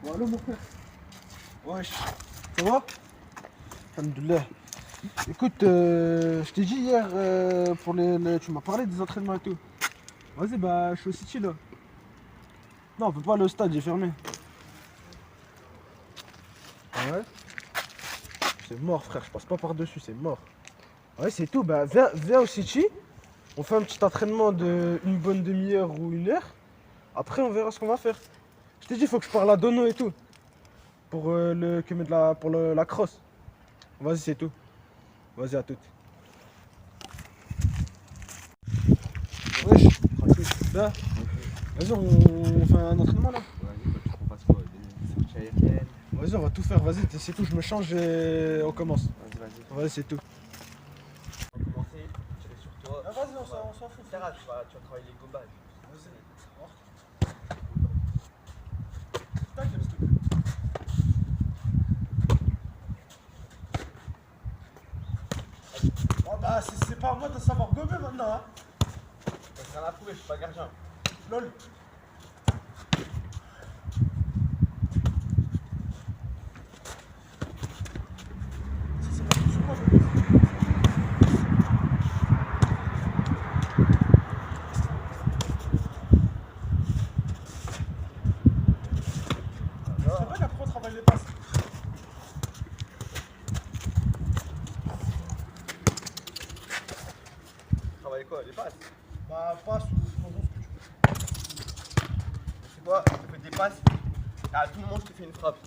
Voilà mon frère. Wesh. Ça va? Alhamdoulilah. Écoute, je t'ai dit hier pour tu m'as parlé des entraînements et tout. Vas-y, bah je suis au City là. Non, on peut pas aller au stade, j'ai fermé. Ah ouais? C'est mort frère, je passe pas par-dessus, c'est mort. Ouais, c'est tout, bah viens au City, on fait un petit entraînement de une bonne demi-heure ou une heure. Après on verra ce qu'on va faire. Je t'ai dit, il faut que je parle à Dono et tout. Pour la crosse. Vas-y, c'est tout. Vas-y, à toute. Wesh, là. Vas-y, on fait un entraînement là. Vas-y, faut qu'on fasse quoi? Des sorties aériennes. Vas-y, on va tout faire. Vas-y, c'est tout. Je me change et on commence. Vas-y. Vas-y, c'est tout. On va commencer, tirer sur toi. Ah, vas-y, on s'en fout. Terra, tu vas travailler les gobages. Oh bah, c'est pas à moi de savoir gober maintenant, hein. Ça sera la prouver, je suis pas gardien. Lol. C'est pas sur moi, c'est vrai qu'après on travaille les passes. Travailler quoi? Les passes? Bah, passe ou ce que tu veux. C'est quoi? Tu fais des passes. Et à tout moment, je te fais une frappe.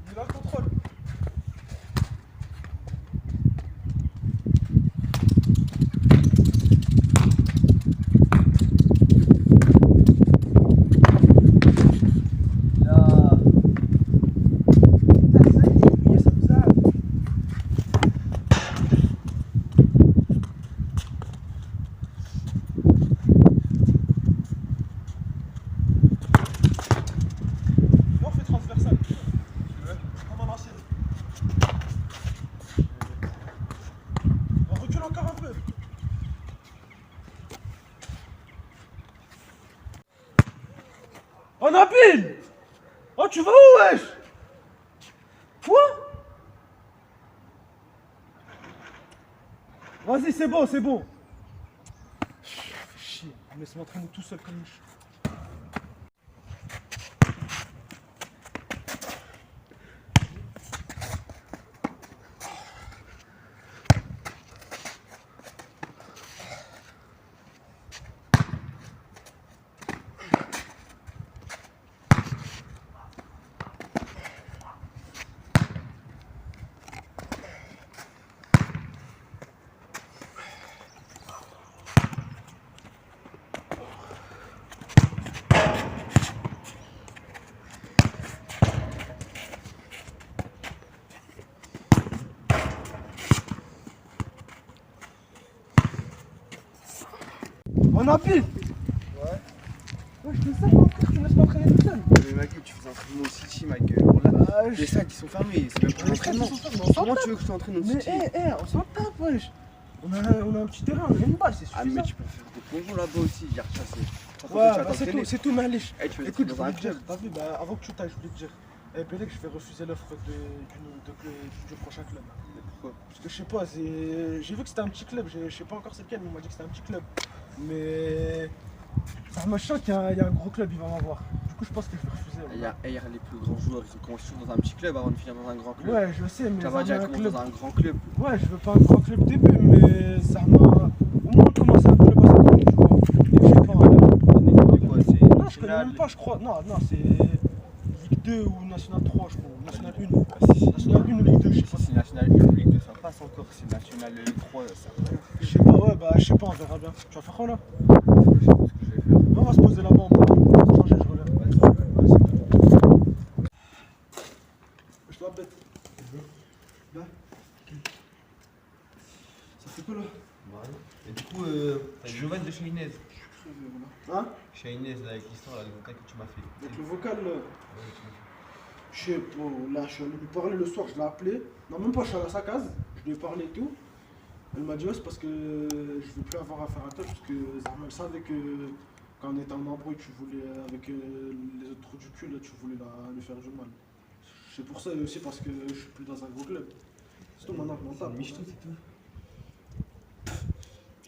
Il est là le contrôle. Là. Ça vous a. Là, on fait transversal. Tu veux? Comme à l'ancienne. On recule encore un peu. Oh Nabil! Oh tu vas où wesh? Quoi? Vas-y c'est bon, c'est bon. Chier, on laisse m'entraîner tout seul comme une ch... Oh Nabil! Ouais. Ouais je te sais mon frère, tu me laisses m'entraîner tout seul. Mais ma gueule, tu fais un entraînement au City, ma gueule. Oh là, Ah, les sacs ils sont fermés, c'est même pas un Les stades, entraînement. ils sont fermés, on s'en Comment tape. tu veux que je t'entraîne au Mais City? on s'en tape wesh. On a un petit terrain, on a une balle, c'est Ah, suffisant. mais tu peux faire des concours là-bas aussi, hier chasser. Ouais, bah c'est tout, Malish. Eh, tu veux Écoute, être je dans un voulais te dire, club? t'as vu, bah, avant que tu t'ailles, je voulais te dire, Pelek, je vais refuser l'offre du prochain club. Mais pourquoi? Parce que je sais pas, j'ai vu que c'était un petit club, je sais pas encore c'est lequel, mais on m'a dit que c'était un petit club. Mais ça me choque qu'il y a un gros club, il va m'avoir. Du coup, je pense que je vais refuser. Hier, les plus grands joueurs, ils ont commencé dans un petit club avant de finir dans un grand club. Ouais, je sais, mais Tu vas ça m'a un directement club. dans un grand club. Ouais, je veux pas un grand club début, mais ça m'a. Au moins, commencer un club à sa commune, tu vois. Et je sais pas, C'est quoi? C'est non, je connais même pas, je crois. Non, c'est Ligue 2 ou National 3, je crois. National 1. National 1 ou Ligue 2, je sais pas. C'est National 1, Ligue 2, ça passe encore. C'est National 3, ça va. Je sais pas, ouais, bah je sais pas, on verra bien. Tu vas faire quoi là? Je sais pas ce que je vais faire. On va se poser là-bas, on va changer, je reviens. Je dois bête. Là. Ça fait quoi là? Et du coup, t'as Giovanni de chez Inès. crevé, voilà. Hein? Chez Inès, là, avec l'histoire, là, le vocal que tu m'as fait. Avec le vocal, là. Ouais, tu m'as fait. Je sais pas, là, je suis allé lui parler le soir, je l'ai appelé. Non, même pas, je suis allé à sa case, je lui ai parlé et tout. Elle m'a dit, ouais, c'est parce que je veux plus avoir affaire à toi, parce que Zarma savait que quand on était en embrouille, tu voulais, avec les autres trous du cul, là, tu voulais lui faire du mal. C'est pour ça et aussi parce que je suis plus dans un gros club. C'est tout, maintenant, je m'en tape. Michto, c'est tout.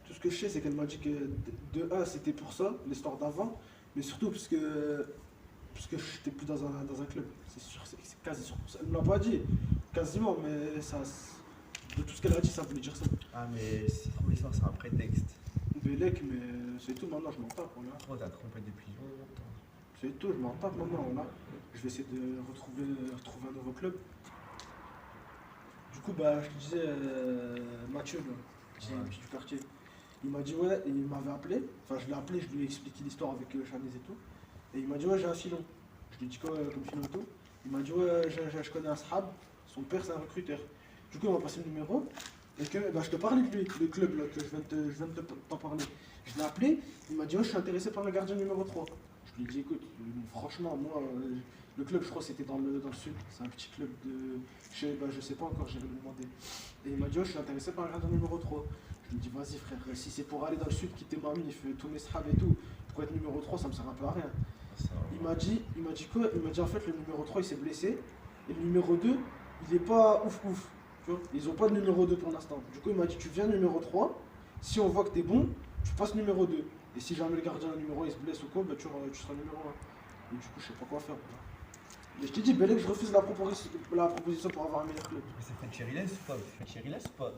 Tout ce que je sais, c'est qu'elle m'a dit que de un, c'était pour ça, l'histoire d'avant, mais surtout parce que j'étais plus dans un club. C'est sûr, c'est quasi sûr pour ça. Elle me l'a pas dit, quasiment, mais ça, de tout ce qu'elle a dit, ça voulait dire ça. Ah, mais c'est trop l'histoire, c'est un prétexte. Bélec, mais c'est tout, maintenant je m'en tape, voilà. Trop, t'as trompé depuis longtemps. C'est tout, je m'en tape maintenant, voilà. Je vais essayer de retrouver un nouveau club. Du coup, bah, je te disais, Mathieu, là, petit du quartier, il m'a dit ouais, et il m'avait appelé, enfin je l'ai appelé, je lui ai expliqué l'histoire avec Chaniz et tout, et il m'a dit ouais, j'ai un filon. Je lui ai dit quoi comme filon et tout. Il m'a dit ouais, je connais un sahab, son père c'est un recruteur. Du coup, il m'a passé le numéro, et que bah, je te parlais de lui, le club là, que je viens de t'en parler. Je l'ai appelé, il m'a dit ouais, je suis intéressé par le gardien numéro 3. Je lui ai dit écoute, franchement, moi, le club, je crois, c'était dans le sud. C'est un petit club de. Je sais pas encore, j'ai lui demander. Et il m'a dit, oh, je suis intéressé par le gardien numéro 3. Je lui ai dit, vas-y, frère, si c'est pour aller dans le sud, quitter Mamif, tous mes sahabs et tout, pour être numéro 3, ça me sert un peu à rien. Il m'a dit quoi? Il m'a dit, en fait, le numéro 3, il s'est blessé. Et le numéro 2, il est pas ouf. Tu vois, ils ont pas de numéro 2 pour l'instant. Du coup, il m'a dit, tu viens numéro 3. Si on voit que t'es bon, tu passes numéro 2. Et si jamais le gardien numéro 1 il se blesse ou quoi, bah, tu seras numéro 1. Et du coup, je sais pas quoi faire. Et je t'ai dit, Bélec, je refuse la proposition pour avoir un meilleur club. Mais c'est Fred Chiriles ou pas? Fred Chiriles ou pas?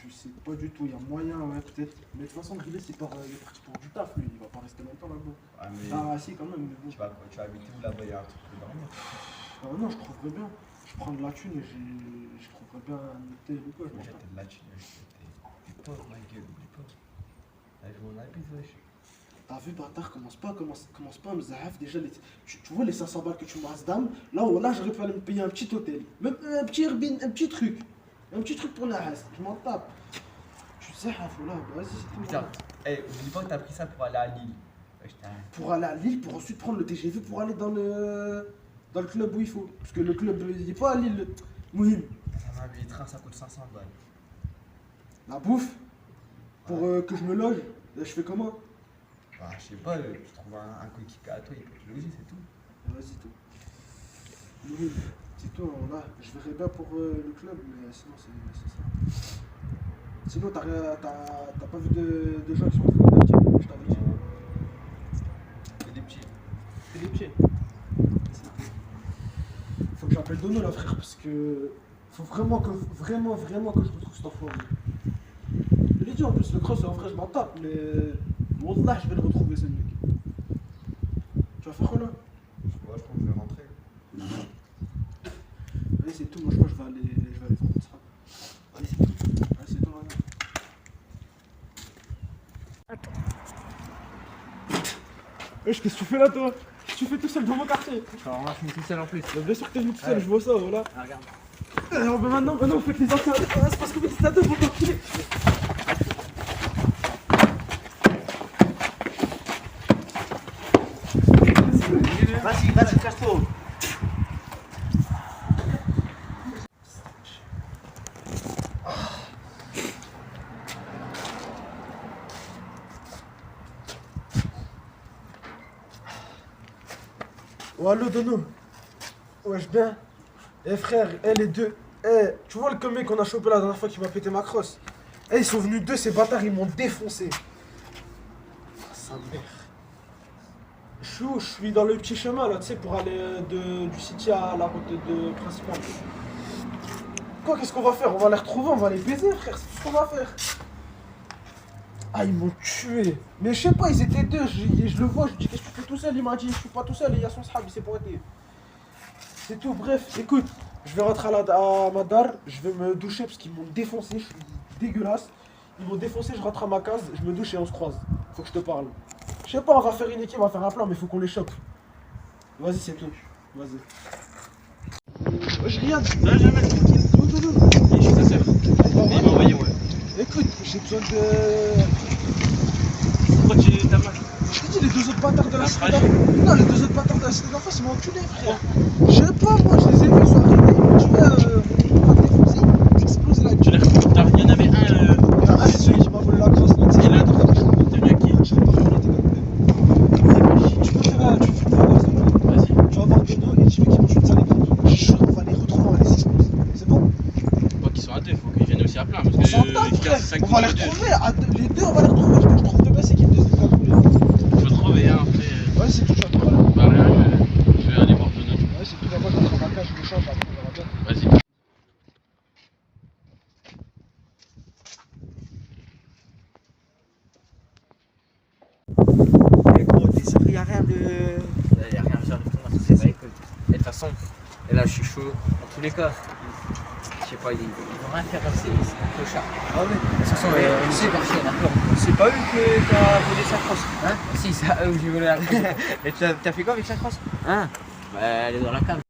Je sais pas du tout, il y a moyen, ouais, peut-être. Mais de toute façon, Grilles, il est parti pour du taf, lui, il va pas rester longtemps là-bas. Ah, mais. Ah, si, quand même, mais bon. Tu vas habiter où là-bas? Il y a un truc de dormir. Ah, non, je trouverais bien. Je prends de la thune et je trouverais bien un hôtel ou quoi. Déjà, t'as de la thune, t'es pauvre, ma gueule, t'es pauvre. Là, je vois un habit, wesh. T'as vu, bâtard, commence pas à me zahaf. Déjà, tu vois les 500 balles que tu m'as d'âme, là, j'aurais pu aller me payer un petit hôtel. Même un petit Airbnb, un petit truc. Un petit truc pour Nahas, je m'en tape. Tu zahaf, voilà, vas-y, c'est tout. Putain, oublie pas que t'as pris ça pour aller à Lille. Wesh, pour aller à Lille, pour ensuite prendre le TGV pour aller dans le club où il faut. Parce que le club, il n'est pas à Lille. Mouhim. Ça m'a billet train, ça coûte 500 balles. La bouffe, pour que je me loge, je fais comment? Bah, je sais pas, tu trouves un coéquipier à toi, il peut te loger, c'est tout. Vas-y, tout. Mouhim, c'est tout, là, je verrai bien pour le club, mais sinon, c'est ça. Sinon, t'as pas vu de gens qui sont en train de quartier, je t'avais dit. C'est des petits. C'est des pieds. Faut que j'appelle Dono là, frère, parce que faut vraiment que je retrouve cet enfoiré. Je l'ai dit en plus, le cross en vrai je m'en tape, mais Wallah je vais le retrouver ce mec. Tu vas faire quoi là? Je sais pas, je crois que je vais rentrer. Allez c'est tout, moi je crois que je vais aller prendre ça. Allez c'est tout. Allez c'est tout là. Attends. Wesh qu'est-ce que tu fais là toi? Tu fais tout seul dans mon quartier. Alors, moi, je suis tout seul en plus. Bien sûr que t'es venu tout seul, je vois ça, voilà. Ah, regarde. Alors bah maintenant vous faites les anciens. C'est parce que vous êtes à deux, vous m'enculez. Vas-y, casse-toi. Oh allo Dono. Wesh bien. Eh frère, les deux. Tu vois le comique qu'on a chopé la dernière fois qui m'a pété ma crosse. Ils sont venus deux, ces bâtards, ils m'ont défoncé. Ah, sa mère. Je suis dans le petit chemin là, tu sais, pour aller du city à la route de principale. Quoi, qu'est-ce qu'on va faire? On va les retrouver, on va les baiser, frère, c'est tout ce qu'on va faire. Ah, ils m'ont tué. Mais je sais pas, ils étaient deux, je le vois, je dis qu'est-ce que tu fais tout seul? Il m'a dit, je suis pas tout seul, il y a son sahab, il s'est pointé. C'est tout, bref, écoute, je vais rentrer à Madar, je vais me doucher parce qu'ils m'ont défoncé, je suis dégueulasse. Ils m'ont défoncé, je rentre à ma case, je me douche et on se croise. Faut que je te parle. Je sais pas, on va faire une équipe, on va faire un plan, mais faut qu'on les chope. Vas-y, c'est tout. Vas-y. Je regarde. Non, jamais, tranquille. Je suis ta sœur. Il m'a envoyé, ouais. Écoute, j'ai besoin de. Pourquoi tu t'as mal? autres bâtards de la Un cité fragile. d'en- Non, les deux autres bâtards de la cité d'en face, ils m'ont enculé, frère. Je sais pas, moi, je les ai vus, ils sont arrivés, ils m'ont tué, mon pote défoncé, ils m'ont explosé la Tu gueule. il y en avait un. Il y en a un, c'est celui qui m'a volé la crosse, là, tu sais. Et l'autre, c'était bien qui? Je l'ai pas fait, il était comme ça. Tu peux faire, tu fais une pause, s'il te plaît. Vas-y. Tu vas voir Dodo et dis-lui qu'ils vont tuer de sale équipe. Je suis sûr qu'on va les retrouver, on va les exploser. C'est bon? Pas qu'ils sont à deux, faut qu'ils viennent aussi à plein. Parce On que s'en tape, frère. 15, 5 On va les contre deux. retrouver. Les deux, on va les retrouver. Je veux que je trouve de best équipe de cette catégorie. Je vais trouver, hein, après. Ouais, c'est tout, tu vas te Bah, rien, je vais aller voir Dono. Ouais, c'est tout. Là-bas, je vais je me change, après, on verra bien. Vas-y. Mais gros, t'es sûr qu'il n'y a rien de. Il n'y a rien de genre de tout, moi, ça c'est pas écoute. Et de toute façon, et là je suis chaud. Dans tous les cas, je sais pas, ils vont rien faire, c'est un clochard. Ah ouais. De toute façon, on sait par chien, d'accord. C'est pas eux qui a volé sa crosse. Hein? Si, ça, eux, j'ai volé la crosse. Et t'as fait quoi avec sa crosse? Hein? Bah, elle est dans la cave.